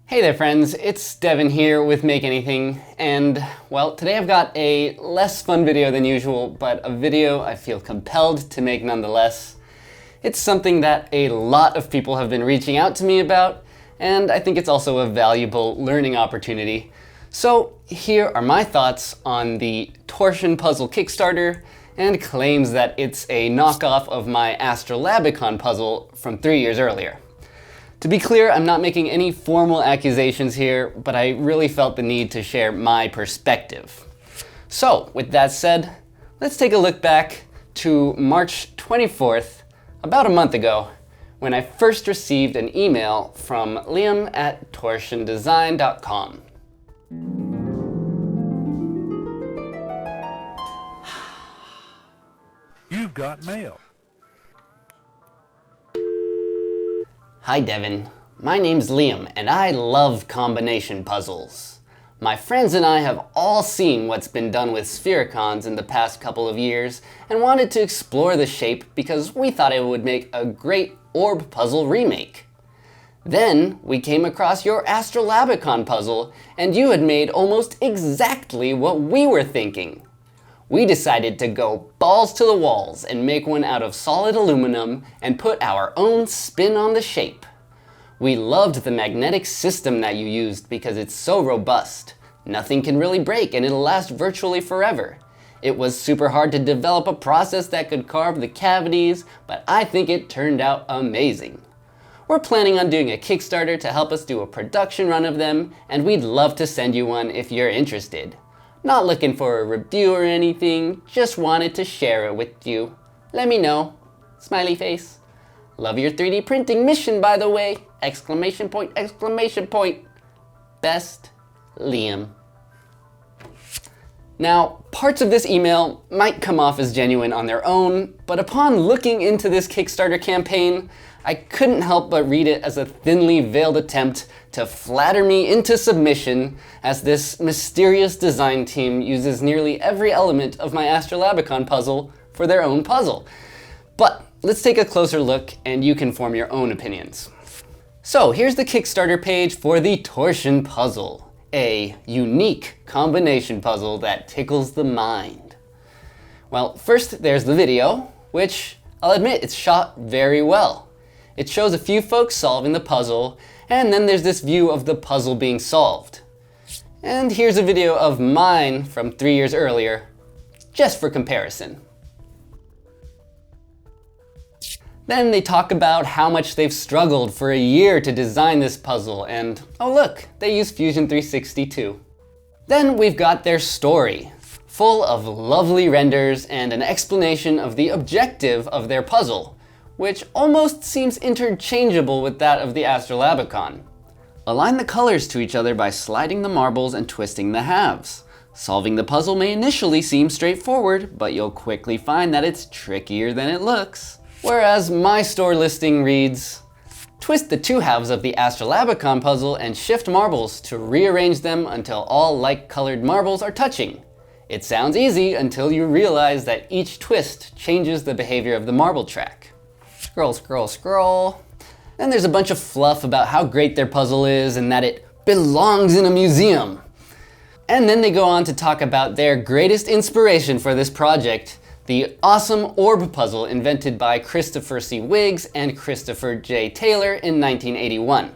Hey there friends, it's Devin here with Make Anything, and well, today I've got a less fun video than usual, but a video I feel compelled to make nonetheless. It's something that a lot of people have been reaching out to me about, and I think it's also a valuable learning opportunity. So here are my thoughts on the Torshn puzzle Kickstarter, and claims that it's a knockoff of my Astrolabicon puzzle from 3 years earlier. To be clear, I'm not making any formal accusations here, but I really felt the need to share my perspective. So, with that said, let's take a look back to March 24th, about a month ago, when I first received an email from Liam at torshnsdesign.com. You've got mail. Hi Devin, my name's Liam and I love combination puzzles. My friends and I have all seen what's been done with Sphericons in the past couple of years and wanted to explore the shape because we thought it would make a great orb puzzle remake. Then we came across your Astrolabicon puzzle and you had made almost exactly what we were thinking. We decided to go balls to the walls and make one out of solid aluminum and put our own spin on the shape. We loved the magnetic system that you used because it's so robust. Nothing can really break and it'll last virtually forever. It was super hard to develop a process that could carve the cavities, but I think it turned out amazing. We're planning on doing a Kickstarter to help us do a production run of them, and we'd love to send you one if you're interested. Not looking for a review or anything, just wanted to share it with you. Let me know. Smiley face. Love your 3D printing mission, by the way! Exclamation point, exclamation point. Best, Liam. Now, parts of this email might come off as genuine on their own, but upon looking into this Kickstarter campaign, I couldn't help but read it as a thinly veiled attempt to flatter me into submission, as this mysterious design team uses nearly every element of my Astrolabicon puzzle for their own puzzle. But let's take a closer look and you can form your own opinions. So here's the Kickstarter page for the Torshn puzzle, a unique combination puzzle that tickles the mind. Well, first there's the video, which I'll admit it's shot very well. It shows a few folks solving the puzzle, and then there's this view of the puzzle being solved. And here's a video of mine from 3 years earlier, just for comparison. Then they talk about how much they've struggled for a year to design this puzzle, and oh look, they use Fusion 360 too. Then we've got their story, full of lovely renders and an explanation of the objective of their puzzle, which almost seems interchangeable with that of the Astrolabicon. Align the colors to each other by sliding the marbles and twisting the halves. Solving the puzzle may initially seem straightforward, but you'll quickly find that it's trickier than it looks. Whereas my store listing reads, twist the two halves of the Astrolabicon puzzle and shift marbles to rearrange them until all like-colored marbles are touching. It sounds easy until you realize that each twist changes the behavior of the marble track. Scroll, scroll, scroll. Then there's a bunch of fluff about how great their puzzle is and that it belongs in a museum. And then they go on to talk about their greatest inspiration for this project, the awesome orb puzzle invented by Christopher C. Wiggs and Christopher J. Taylor in 1981.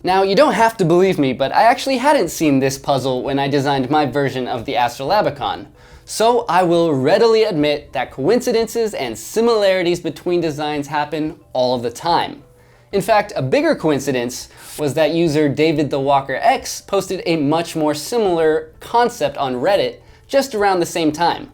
Now, you don't have to believe me, but I actually hadn't seen this puzzle when I designed my version of the Astrolabicon. So I will readily admit that coincidences and similarities between designs happen all the time. In fact, a bigger coincidence was that user David the Walker X posted a much more similar concept on Reddit just around the same time.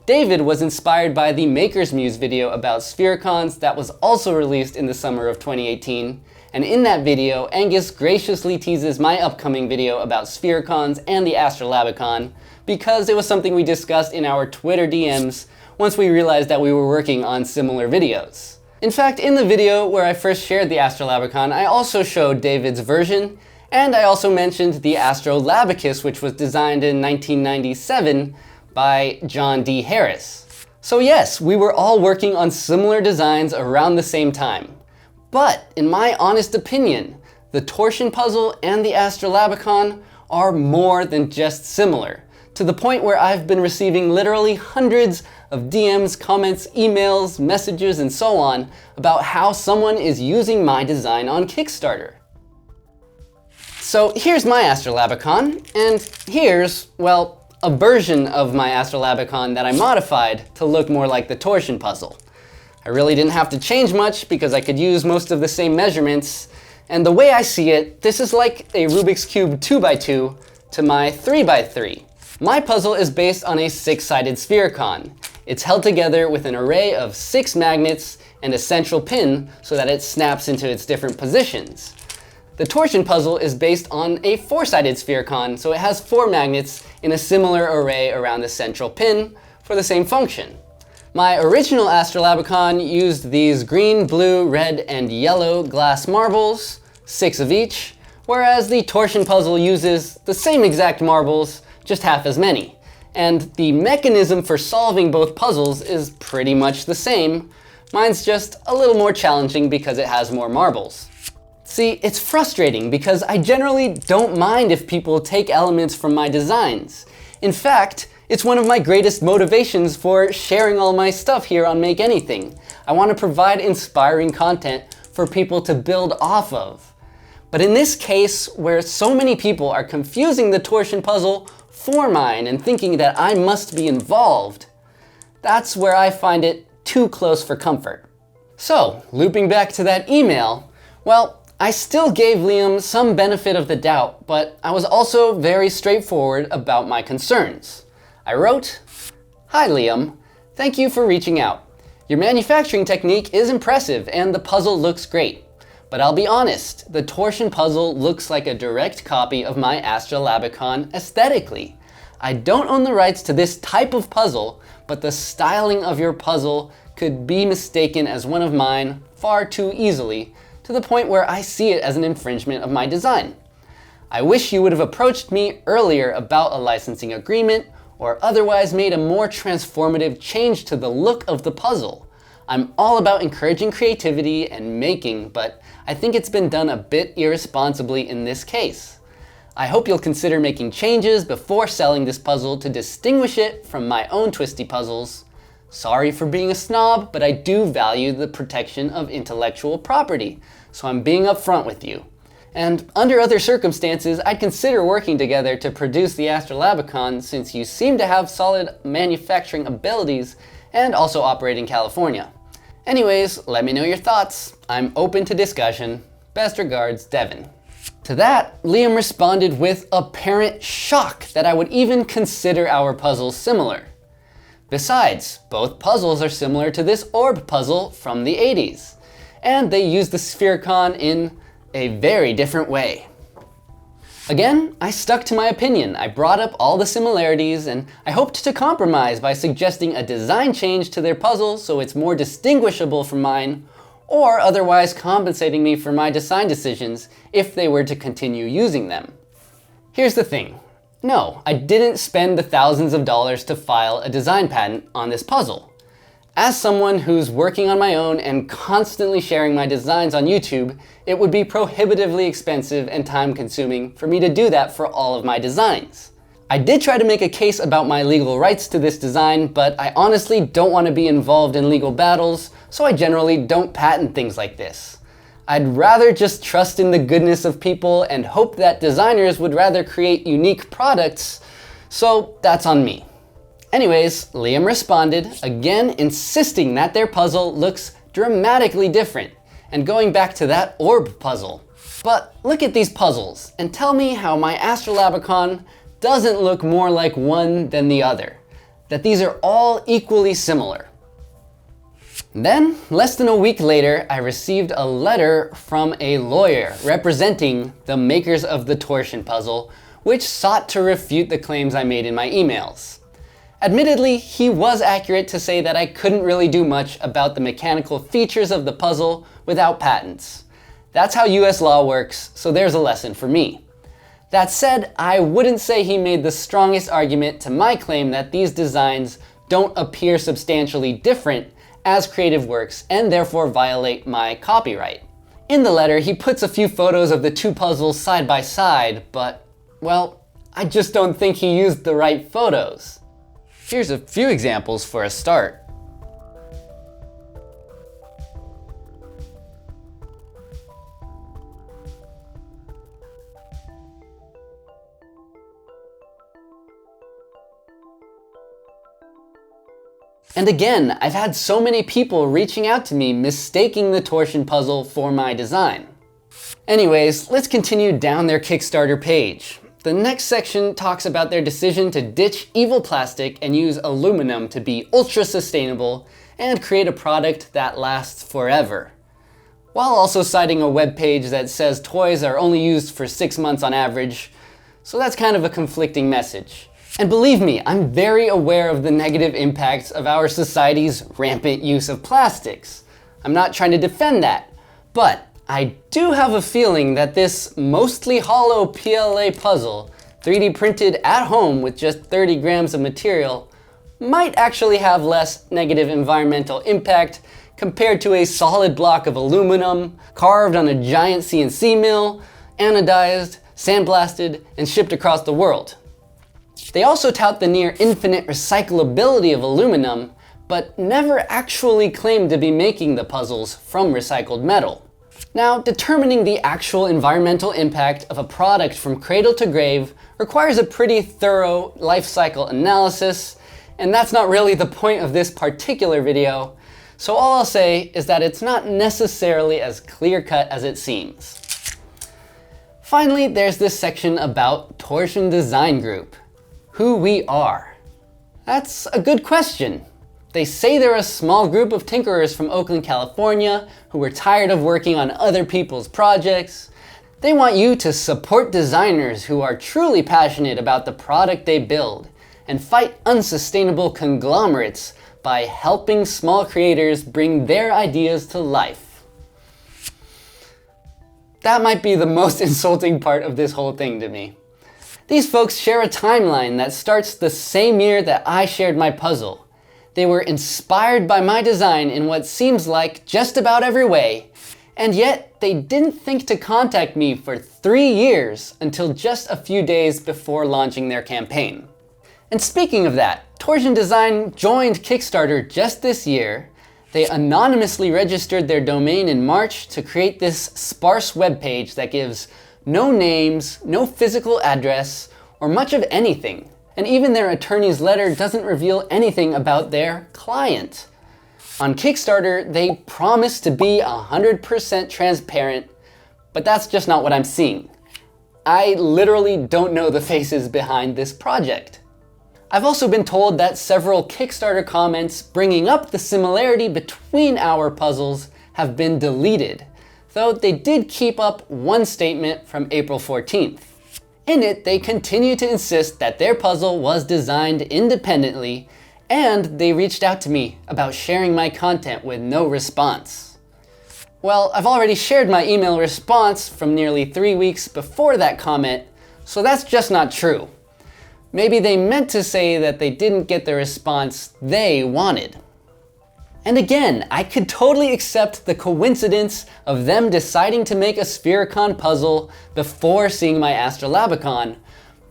David was inspired by the Maker's Muse video about Sphericons that was also released in the summer of 2018, and in that video, Angus graciously teases my upcoming video about Sphericons and the Astrolabicon, because it was something we discussed in our Twitter DMs once we realized that we were working on similar videos. In fact, in the video where I first shared the Astrolabicon, I also showed David's version, and I also mentioned the Astrolabicus, which was designed in 1997 by John D. Harris. So yes, we were all working on similar designs around the same time. But in my honest opinion, The Torshn puzzle and the Astrolabicon are more than just similar, to the point where I've been receiving literally hundreds of DMs, comments, emails, messages, and so on about how someone is using my design on Kickstarter. So here's my Astrolabicon, and here's, well, a version of my Astrolabicon that I modified to look more like the Torshn puzzle. I really didn't have to change much because I could use most of the same measurements, and the way I see it, this is like a Rubik's Cube 2x2 to my 3x3. My puzzle is based on a 6-sided sphericon. It's held together with an array of 6 magnets and a central pin so that it snaps into its different positions. The Torshn puzzle is based on a 4-sided sphericon, so it has 4 magnets in a similar array around the central pin for the same function. My original Astrolabicon used these green, blue, red, and yellow glass marbles, 6 of each, whereas the Torshn puzzle uses the same exact marbles, just half as many. And the mechanism for solving both puzzles is pretty much the same. Mine's just a little more challenging because it has more marbles. See, it's frustrating because I generally don't mind if people take elements from my designs. In fact, it's one of my greatest motivations for sharing all my stuff here on Make Anything. I want to provide inspiring content for people to build off of. But in this case, where so many people are confusing the Torshn puzzle for mine and thinking that I must be involved, that's where I find it too close for comfort. So, looping back to that email, well, I still gave Liam some benefit of the doubt, but I was also very straightforward about my concerns. I wrote, "Hi Liam, thank you for reaching out. Your manufacturing technique is impressive and the puzzle looks great. But I'll be honest, the Torshn puzzle looks like a direct copy of my Astrolabicon aesthetically. I don't own the rights to this type of puzzle, but the styling of your puzzle could be mistaken as one of mine far too easily, to the point where I see it as an infringement of my design. I wish you would have approached me earlier about a licensing agreement or otherwise made a more transformative change to the look of the puzzle. I'm all about encouraging creativity and making, but I think it's been done a bit irresponsibly in this case. I hope you'll consider making changes before selling this puzzle to distinguish it from my own twisty puzzles. Sorry for being a snob, but I do value the protection of intellectual property, so I'm being upfront with you. And under other circumstances, I'd consider working together to produce the Astrolabicon since you seem to have solid manufacturing abilities and also operate in California. Anyways, let me know your thoughts. I'm open to discussion. Best regards, Devin." To that, Liam responded with apparent shock that I would even consider our puzzles similar. Besides, both puzzles are similar to this orb puzzle from the 80s, and they use the sphericon in a very different way. Again, I stuck to my opinion. I brought up all the similarities and I hoped to compromise by suggesting a design change to their puzzle so it's more distinguishable from mine, or otherwise compensating me for my design decisions if they were to continue using them. Here's the thing. No, I didn't spend the thousands of dollars to file a design patent on this puzzle. As someone who's working on my own and constantly sharing my designs on YouTube, it would be prohibitively expensive and time-consuming for me to do that for all of my designs. I did try to make a case about my legal rights to this design, but I honestly don't want to be involved in legal battles, so I generally don't patent things like this. I'd rather just trust in the goodness of people and hope that designers would rather create unique products, so that's on me. Anyways, Liam responded, again insisting that their puzzle looks dramatically different, and going back to that orb puzzle. But look at these puzzles, and tell me how my Astrolabicon doesn't look more like one than the other, that these are all equally similar. Then, less than a week later, I received a letter from a lawyer representing the makers of the Torshn puzzle, which sought to refute the claims I made in my emails. Admittedly, he was accurate to say that I couldn't really do much about the mechanical features of the puzzle without patents. That's how US law works, so there's a lesson for me. That said, I wouldn't say he made the strongest argument to my claim that these designs don't appear substantially different as creative works and therefore violate my copyright. In the letter, he puts a few photos of the two puzzles side by side, but, well, I just don't think he used the right photos. Here's a few examples for a start. And again, I've had so many people reaching out to me mistaking the Torshn puzzle for my design. Anyways, let's continue down their Kickstarter page. The next section talks about their decision to ditch evil plastic and use aluminum to be ultra sustainable and create a product that lasts forever. While also citing a webpage that says toys are only used for 6 months on average, so that's kind of a conflicting message. And believe me, I'm very aware of the negative impacts of our society's rampant use of plastics. I'm not trying to defend that, but I do have a feeling that this mostly hollow PLA puzzle, 3D printed at home with just 30 grams of material, might actually have less negative environmental impact compared to a solid block of aluminum, carved on a giant CNC mill, anodized, sandblasted, and shipped across the world. They also tout the near infinite recyclability of aluminum, but never actually claimed to be making the puzzles from recycled metal. Now, determining the actual environmental impact of a product from cradle to grave requires a pretty thorough life cycle analysis, and that's not really the point of this particular video, so all I'll say is that it's not necessarily as clear-cut as it seems. Finally, there's this section about Torshn Design Group. Who we are. That's a good question. They say they're a small group of tinkerers from Oakland, California, who were tired of working on other people's projects. They want you to support designers who are truly passionate about the product they build, and fight unsustainable conglomerates by helping small creators bring their ideas to life. That might be the most insulting part of this whole thing to me. These folks share a timeline that starts the same year that I shared my puzzle. They were inspired by my design in what seems like just about every way, and yet they didn't think to contact me for 3 years until just a few days before launching their campaign. And speaking of that, Torshn Design joined Kickstarter just this year. They anonymously registered their domain in March to create this sparse webpage that gives no names, no physical address, or much of anything. And even their attorney's letter doesn't reveal anything about their client. On Kickstarter, they promise to be 100% transparent, but that's just not what I'm seeing. I literally don't know the faces behind this project. I've also been told that several Kickstarter comments bringing up the similarity between our puzzles have been deleted, though they did keep up one statement from April 14th. In it, they continue to insist that their puzzle was designed independently, and they reached out to me about sharing my content with no response. Well, I've already shared my email response from nearly 3 weeks before that comment, so that's just not true. Maybe they meant to say that they didn't get the response they wanted. And again, I could totally accept the coincidence of them deciding to make a Sphericon puzzle before seeing my Astrolabicon,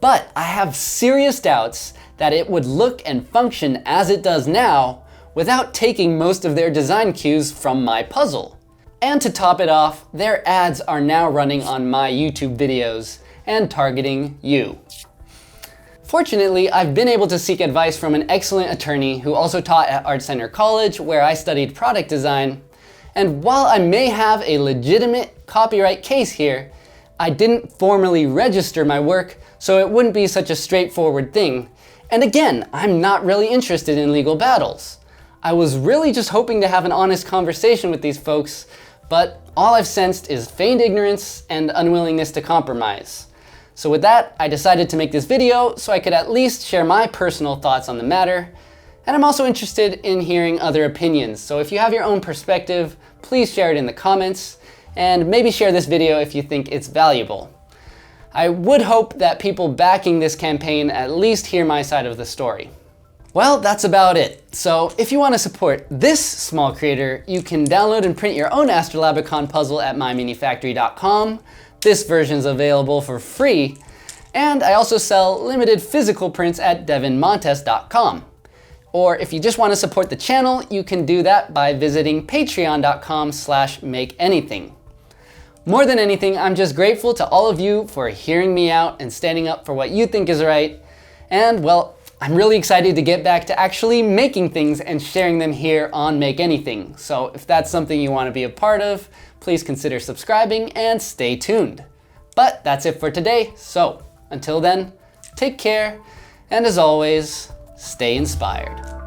but I have serious doubts that it would look and function as it does now without taking most of their design cues from my puzzle. And to top it off, their ads are now running on my YouTube videos and targeting you. Fortunately, I've been able to seek advice from an excellent attorney who also taught at Art Center College, where I studied product design. And while I may have a legitimate copyright case here, I didn't formally register my work, so it wouldn't be such a straightforward thing. And again, I'm not really interested in legal battles. I was really just hoping to have an honest conversation with these folks, but all I've sensed is feigned ignorance and unwillingness to compromise. So with that, I decided to make this video so I could at least share my personal thoughts on the matter. And I'm also interested in hearing other opinions, so if you have your own perspective, please share it in the comments, and maybe share this video if you think it's valuable. I would hope that people backing this campaign at least hear my side of the story. Well, that's about it. So if you want to support this small creator, you can download and print your own Astrolabicon puzzle at myminifactory.com. This version is available for free. And I also sell limited physical prints at devinmontes.com. Or if you just want to support the channel, you can do that by visiting patreon.com/makeanything. More than anything, I'm just grateful to all of you for hearing me out and standing up for what you think is right. And well, I'm really excited to get back to actually making things and sharing them here on Make Anything. So if that's something you want to be a part of, please consider subscribing and stay tuned. But that's it for today. So until then, take care. And as always, stay inspired.